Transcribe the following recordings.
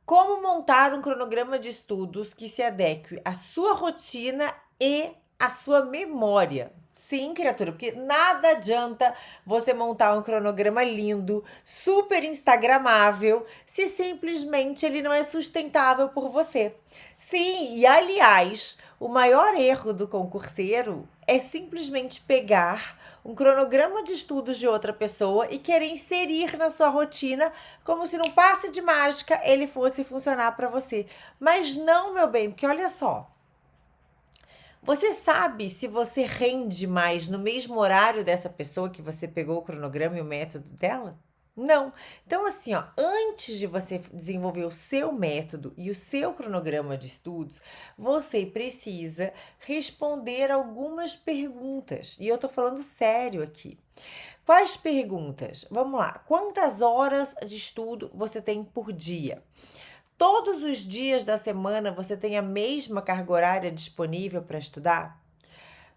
Como montar um cronograma de estudos que se adeque à sua rotina e à sua memória? Sim, criatura, porque nada adianta você montar um cronograma lindo, super instagramável, se simplesmente ele não é sustentável por você. Sim, e aliás, o maior erro do concurseiro é simplesmente pegar um cronograma de estudos de outra pessoa e querer inserir na sua rotina como se num passe de mágica ele fosse funcionar para você. Mas não, meu bem, porque olha só. Você sabe se você rende mais no mesmo horário dessa pessoa que você pegou o cronograma e o método dela? Não. Então, assim, ó, antes de você desenvolver o seu método e o seu cronograma de estudos, você precisa responder algumas perguntas. E eu tô falando sério aqui. Quais perguntas? Vamos lá. Quantas horas de estudo você tem por dia? Todos os dias da semana você tem a mesma carga horária disponível para estudar?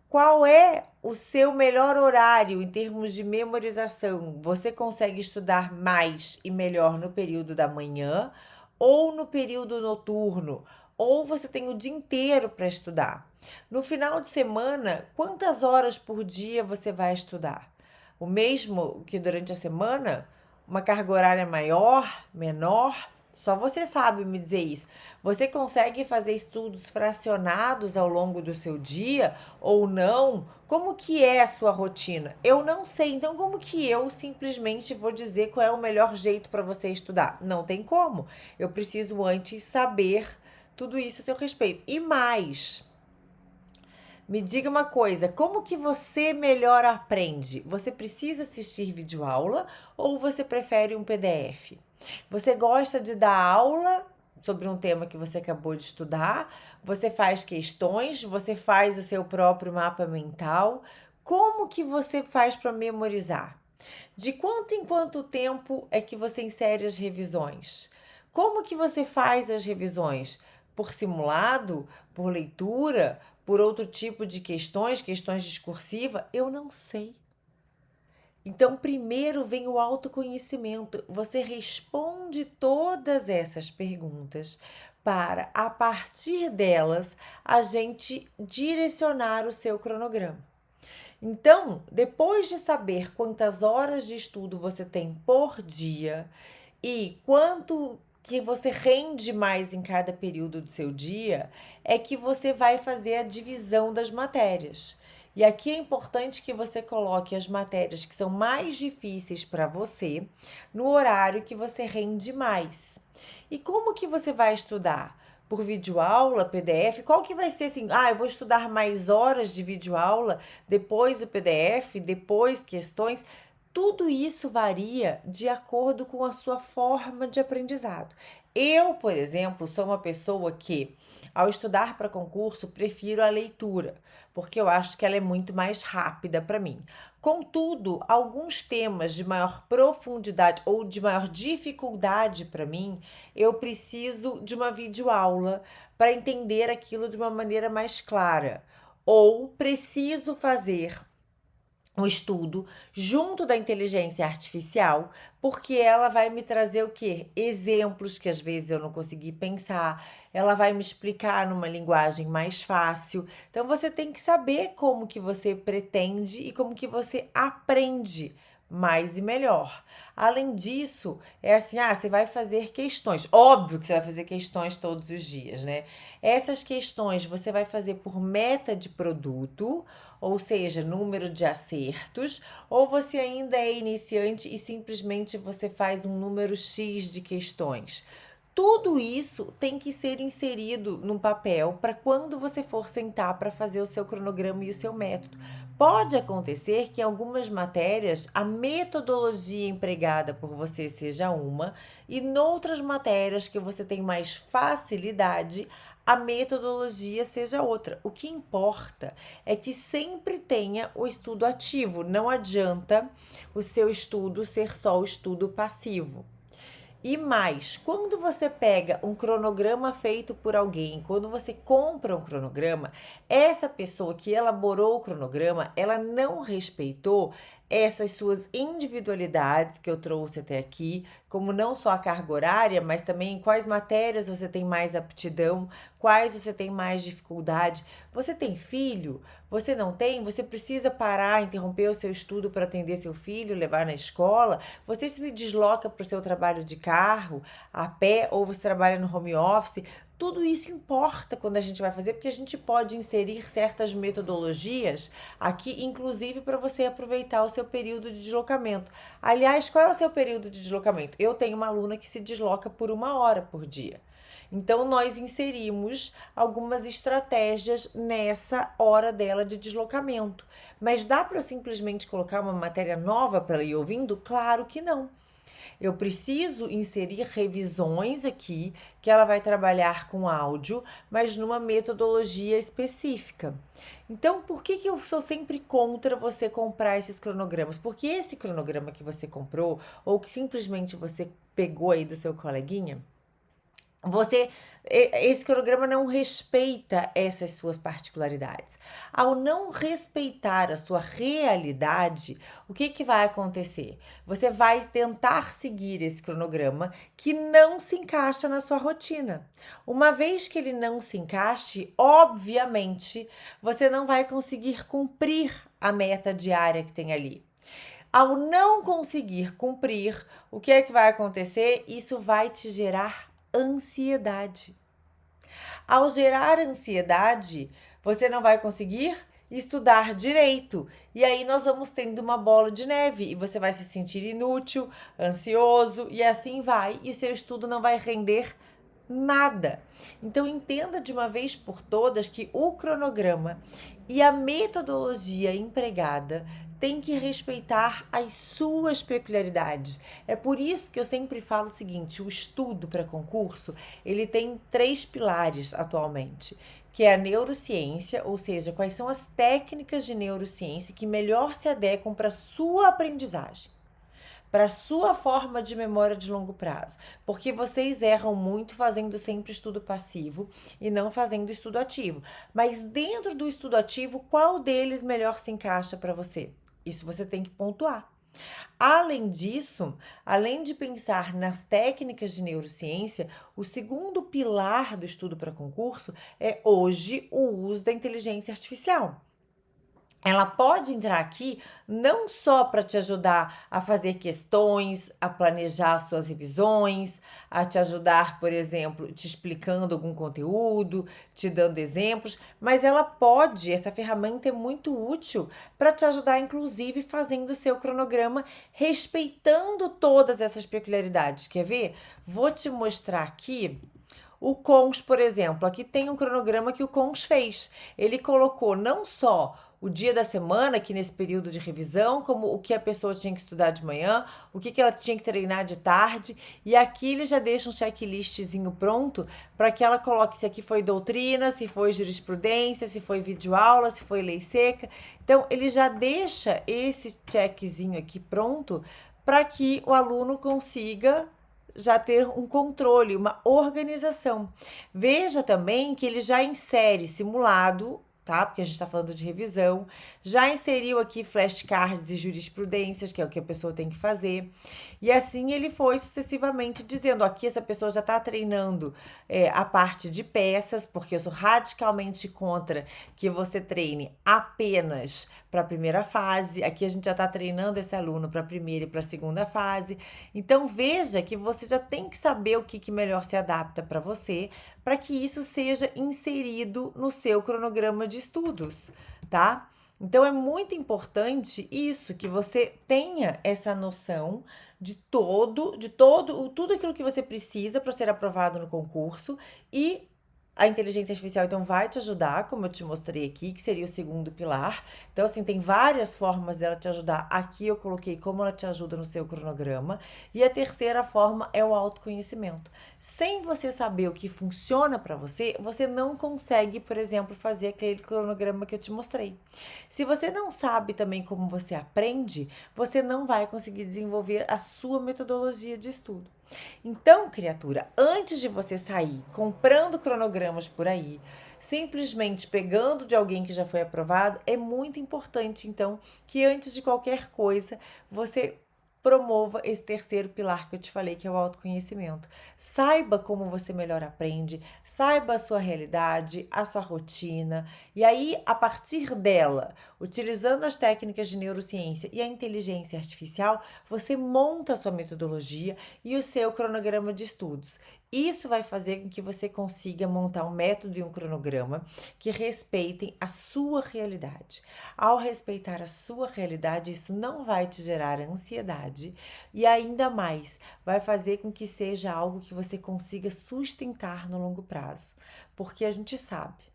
Qual é o seu melhor horário em termos de memorização? Você consegue estudar mais e melhor no período da manhã ou no período noturno? Ou você tem o dia inteiro para estudar? No final de semana, quantas horas por dia você vai estudar? O mesmo que durante a semana? Uma carga horária maior, menor? Só você sabe me dizer isso. Você consegue fazer estudos fracionados ao longo do seu dia ou não? Como que é a sua rotina? Eu não sei. Então, como que eu simplesmente vou dizer qual é o melhor jeito para você estudar? Não tem como. Eu preciso antes saber tudo isso a seu respeito. E mais, me diga uma coisa, como que você melhor aprende? Você precisa assistir videoaula ou você prefere um PDF? Você gosta de dar aula sobre um tema que você acabou de estudar? Você faz questões? Você faz o seu próprio mapa mental? Como que você faz para memorizar? De quanto em quanto tempo é que você insere as revisões? Como que você faz as revisões? Por simulado? Por leitura? Por outro tipo de questões, questões discursivas? Eu não sei. Então, primeiro vem o autoconhecimento. Você responde todas essas perguntas para, a partir delas, a gente direcionar o seu cronograma. Então, depois de saber quantas horas de estudo você tem por dia e quanto que você rende mais em cada período do seu dia, é que você vai fazer a divisão das matérias. E aqui é importante que você coloque as matérias que são mais difíceis para você no horário que você rende mais. E como que você vai estudar? Por videoaula, PDF? Qual que vai ser assim? Ah, eu vou estudar mais horas de videoaula, depois o PDF, depois questões. Tudo isso varia de acordo com a sua forma de aprendizado. Eu, por exemplo, sou uma pessoa que, ao estudar para concurso, prefiro a leitura, porque eu acho que ela é muito mais rápida para mim. Contudo, alguns temas de maior profundidade ou de maior dificuldade para mim, eu preciso de uma videoaula para entender aquilo de uma maneira mais clara. Ou preciso fazer um estudo junto da inteligência artificial, porque ela vai me trazer o quê? Exemplos que às vezes eu não consegui pensar, ela vai me explicar numa linguagem mais fácil. Então você tem que saber como que você pretende e como que você aprende mais e melhor. Além disso, é assim, você vai fazer questões. Óbvio que você vai fazer questões todos os dias, né? Essas questões você vai fazer por meta de produto, ou seja, número de acertos, ou você ainda é iniciante e simplesmente você faz um número X de questões. Tudo isso tem que ser inserido num papel para quando você for sentar para fazer o seu cronograma e o seu método. Pode acontecer que em algumas matérias a metodologia empregada por você seja uma, e noutras matérias que você tem mais facilidade, a metodologia seja outra. O que importa é que sempre tenha o estudo ativo. Não adianta o seu estudo ser só o estudo passivo. E mais, quando você pega um cronograma feito por alguém, quando você compra um cronograma, essa pessoa que elaborou o cronograma, ela não respeitou essas suas individualidades que eu trouxe até aqui, como não só a carga horária, mas também quais matérias você tem mais aptidão, quais você tem mais dificuldade. Você tem filho? Você não tem? Você precisa parar, interromper o seu estudo para atender seu filho, levar na escola? Você se desloca para o seu trabalho de carro, a pé, ou você trabalha no home office? Tudo isso importa quando a gente vai fazer, porque a gente pode inserir certas metodologias aqui, inclusive para você aproveitar o seu período de deslocamento. Aliás, qual é o seu período de deslocamento? Eu tenho uma aluna que se desloca por 1 hora por dia. Então, nós inserimos algumas estratégias nessa hora dela de deslocamento. Mas dá para eu simplesmente colocar uma matéria nova para ela ir ouvindo? Claro que não. Eu preciso inserir revisões aqui, que ela vai trabalhar com áudio, mas numa metodologia específica. Então, por que eu sou sempre contra você comprar esses cronogramas? Porque esse cronograma que você comprou, ou que simplesmente você pegou aí do seu coleguinha, esse cronograma não respeita essas suas particularidades. Ao não respeitar a sua realidade, o que vai acontecer? Você vai tentar seguir esse cronograma que não se encaixa na sua rotina. Uma vez que ele não se encaixe, obviamente, você não vai conseguir cumprir a meta diária que tem ali. Ao não conseguir cumprir, o que é que vai acontecer? Isso vai te gerar ansiedade. Ao gerar ansiedade, você não vai conseguir estudar direito. E aí nós vamos tendo uma bola de neve e você vai se sentir inútil, ansioso e assim vai, e o seu estudo não vai render nada. Então entenda de uma vez por todas que o cronograma e a metodologia empregada tem que respeitar as suas peculiaridades. É por isso que eu sempre falo o seguinte: o estudo para concurso, ele tem 3 pilares atualmente, que é a neurociência, ou seja, quais são as técnicas de neurociência que melhor se adequam para a sua aprendizagem, para a sua forma de memória de longo prazo. Porque vocês erram muito fazendo sempre estudo passivo e não fazendo estudo ativo. Mas dentro do estudo ativo, qual deles melhor se encaixa para você? Isso você tem que pontuar. Além disso, além de pensar nas técnicas de neurociência, o segundo pilar do estudo para concurso é hoje o uso da inteligência artificial. Ela pode entrar aqui não só para te ajudar a fazer questões, a planejar suas revisões, a te ajudar, por exemplo, te explicando algum conteúdo, te dando exemplos, mas essa ferramenta é muito útil para te ajudar, inclusive, fazendo o seu cronograma, respeitando todas essas peculiaridades. Quer ver? Vou te mostrar aqui. O Cons, por exemplo, aqui tem um cronograma que o Cons fez. Ele colocou não só o dia da semana, aqui nesse período de revisão, como o que a pessoa tinha que estudar de manhã, o que ela tinha que treinar de tarde, e aqui ele já deixa um checklistzinho pronto para que ela coloque se aqui foi doutrina, se foi jurisprudência, se foi videoaula, se foi lei seca. Então, ele já deixa esse checkzinho aqui pronto para que o aluno consiga já ter um controle, uma organização. Veja também que ele já insere simulado, tá? Porque a gente está falando de revisão. Já inseriu aqui flashcards e jurisprudências, que é o que a pessoa tem que fazer. E assim ele foi sucessivamente dizendo: aqui essa pessoa já está treinando a parte de peças, porque eu sou radicalmente contra que você treine apenas para a primeira fase. Aqui a gente já está treinando esse aluno para a primeira e para a segunda fase. Então veja que você já tem que saber o que melhor se adapta para você, para que isso seja inserido no seu cronograma de estudos, tá? Então é muito importante isso, que você tenha essa noção de tudo aquilo que você precisa para ser aprovado no concurso, e a inteligência artificial, então, vai te ajudar, como eu te mostrei aqui, que seria o segundo pilar. Então, assim, tem várias formas dela te ajudar. Aqui eu coloquei como ela te ajuda no seu cronograma. E a terceira forma é o autoconhecimento. Sem você saber o que funciona para você, você não consegue, por exemplo, fazer aquele cronograma que eu te mostrei. Se você não sabe também como você aprende, você não vai conseguir desenvolver a sua metodologia de estudo. Então, criatura, antes de você sair comprando cronogramas por aí, simplesmente pegando de alguém que já foi aprovado, é muito importante, então, que antes de qualquer coisa, você promova esse terceiro pilar que eu te falei, que é o autoconhecimento. Saiba como você melhor aprende, saiba a sua realidade, a sua rotina, e aí, a partir dela, utilizando as técnicas de neurociência e a inteligência artificial, você monta a sua metodologia e o seu cronograma de estudos. Isso vai fazer com que você consiga montar um método e um cronograma que respeitem a sua realidade. Ao respeitar a sua realidade, isso não vai te gerar ansiedade e ainda mais vai fazer com que seja algo que você consiga sustentar no longo prazo, porque a gente sabe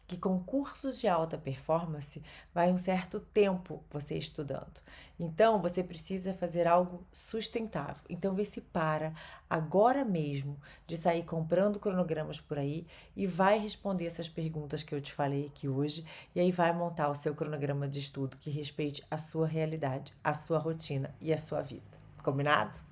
que com cursos de alta performance vai um certo tempo você estudando. Então, você precisa fazer algo sustentável. Então, vê se para agora mesmo de sair comprando cronogramas por aí e vai responder essas perguntas que eu te falei aqui hoje, e aí vai montar o seu cronograma de estudo que respeite a sua realidade, a sua rotina e a sua vida. Combinado?